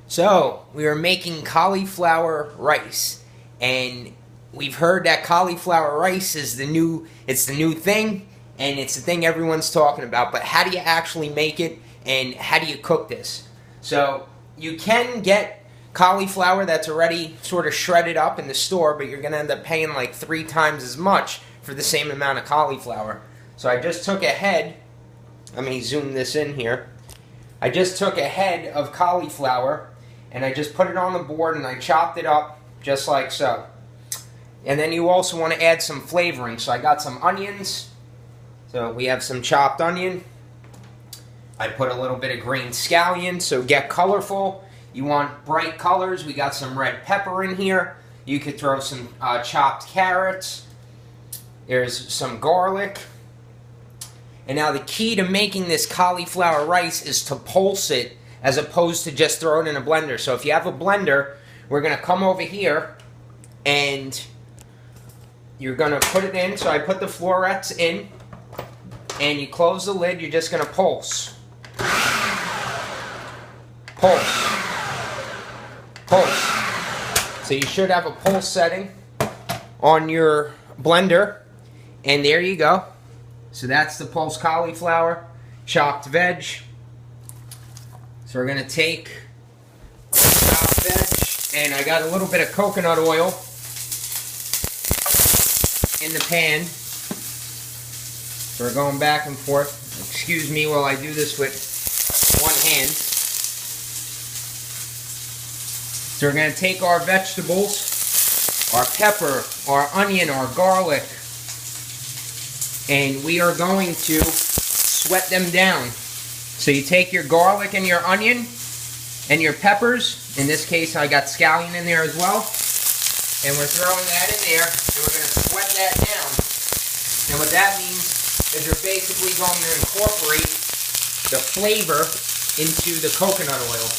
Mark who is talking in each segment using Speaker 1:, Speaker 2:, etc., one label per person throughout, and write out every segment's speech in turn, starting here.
Speaker 1: So, we are making cauliflower rice, and we've heard that cauliflower rice is it's the new thing, and it's the thing everyone's talking about, but how do you actually make it, and how do you cook this? So, you can get cauliflower that's already sort of shredded up in the store, but you're going to end up paying like 3 times as much for the same amount of cauliflower. So I just took a head, let me zoom this in here, I just took a head of cauliflower, and I just put it on the board and I chopped it up just like so. And then you also want to add some flavoring. So I got some onions. So we have some chopped onion. I put a little bit of green scallion, so get colorful. You want bright colors. We got some red pepper in here. You could throw some chopped carrots. There's some garlic. And now the key to making this cauliflower rice is to pulse it as opposed to just throw it in a blender. So if you have a blender, we're going to come over here and you're going to put it in. So I put the florets in and you close the lid. You're just going to pulse. Pulse. Pulse. So you should have a pulse setting on your blender. And there you go. So that's the pulse cauliflower, chopped veg. So we're going to take the chopped veg, and I got a little bit of coconut oil in the pan. So we're going back and forth. Excuse me while I do this with one hand. So we're going to take our vegetables, our pepper, our onion, our garlic, and we are going to sweat them down. So you take your garlic and your onion and your peppers. In this case, I got scallion in there as well. And we're throwing that in there, and we're going to sweat that down. And what that means is you're basically going to incorporate the flavor into the coconut oil.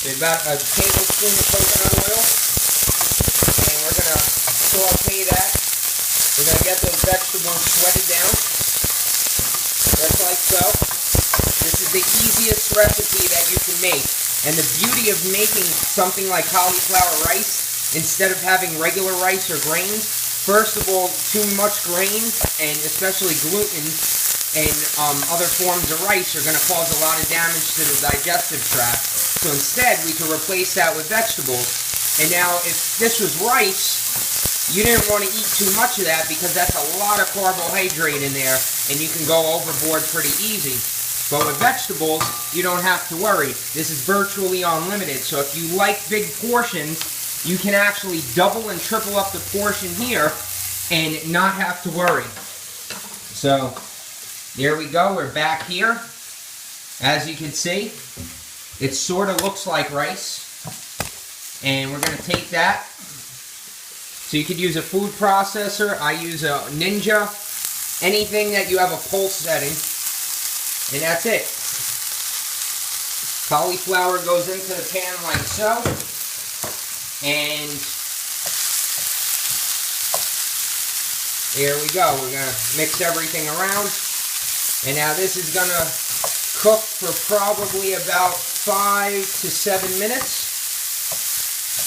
Speaker 1: So about a tablespoon of coconut oil. And we're going to saute that. We're going to get those vegetables sweated down, just like so. This is the easiest recipe that you can make. And the beauty of making something like cauliflower rice, instead of having regular rice or grains, first of all, too much grain, and especially gluten, and other forms of rice are going to cause a lot of damage to the digestive tract. So instead, we can replace that with vegetables. And now, if this was rice, you didn't want to eat too much of that because that's a lot of carbohydrate in there and you can go overboard pretty easy. But with vegetables, you don't have to worry. This is virtually unlimited. So if you like big portions, you can actually double and triple up the portion here and not have to worry. So there we go. We're back here. As you can see, it sort of looks like rice. And we're going to take that. So you could use a food processor. I use a Ninja. Anything that you have a pulse setting. And that's it. Cauliflower goes into the pan like so. And there we go. We're going to mix everything around. And now this is going to cook for probably about 5 to 7 minutes.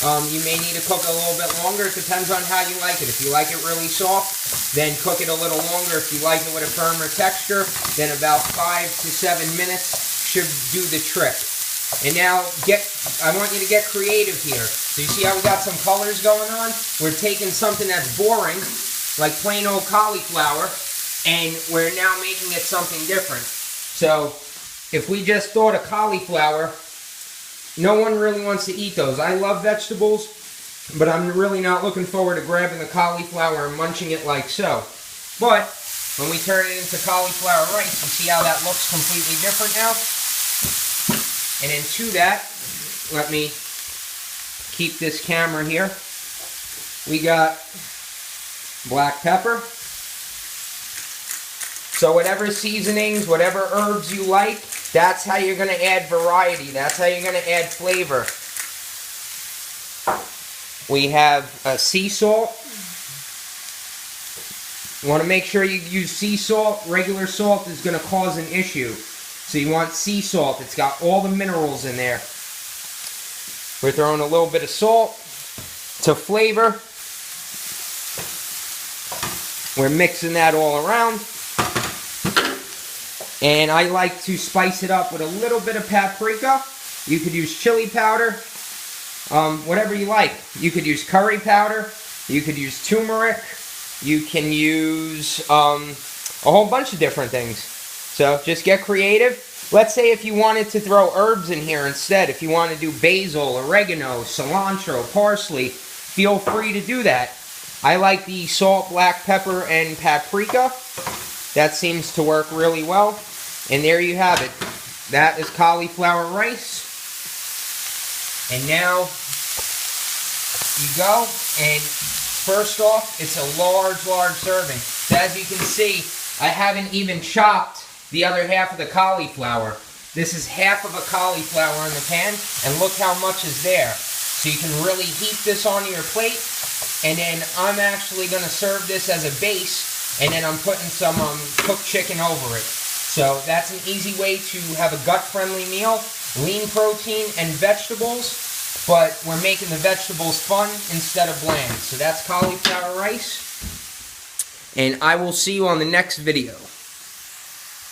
Speaker 1: You may need to cook a little bit longer. It depends on how you like it. If you like it really soft, then cook it a little longer. If you like it with a firmer texture, then about 5 to 7 minutes should do the trick. And now, I want you to get creative here. So you see how we got some colors going on? We're taking something that's boring, like plain old cauliflower, and we're now making it something different. So if we just thought of cauliflower, no one really wants to eat those. I love vegetables, but I'm really not looking forward to grabbing the cauliflower and munching it like so. But when we turn it into cauliflower rice, you see how that looks completely different now? And then to that, let me keep this camera here. We got black pepper. So whatever seasonings, whatever herbs you like, that's how you're going to add variety. That's how you're going to add flavor. We have sea salt. You want to make sure you use sea salt. Regular salt is going to cause an issue. So you want sea salt. It's got all the minerals in there. We're throwing a little bit of salt to flavor. We're mixing that all around. And I like to spice it up with a little bit of paprika. You could use chili powder, whatever you like. You could use curry powder. You could use turmeric. You can use a whole bunch of different things. So just get creative. Let's say if you wanted to throw herbs in here instead, if you want to do basil, oregano, cilantro, parsley, feel free to do that. I like the salt, black pepper, and paprika. That seems to work really well. And there you have it. That is cauliflower rice. And now you go, and first off, it's a large serving. So as you can see, I haven't even chopped the other half of the cauliflower. This is half of a cauliflower in the pan, and look how much is there. So you can really heap this onto your plate, and then I'm actually going to serve this as a base, and then I'm putting some cooked chicken over it. So that's an easy way to have a gut-friendly meal, lean protein and vegetables, but we're making the vegetables fun instead of bland. So that's cauliflower rice, and I will see you on the next video.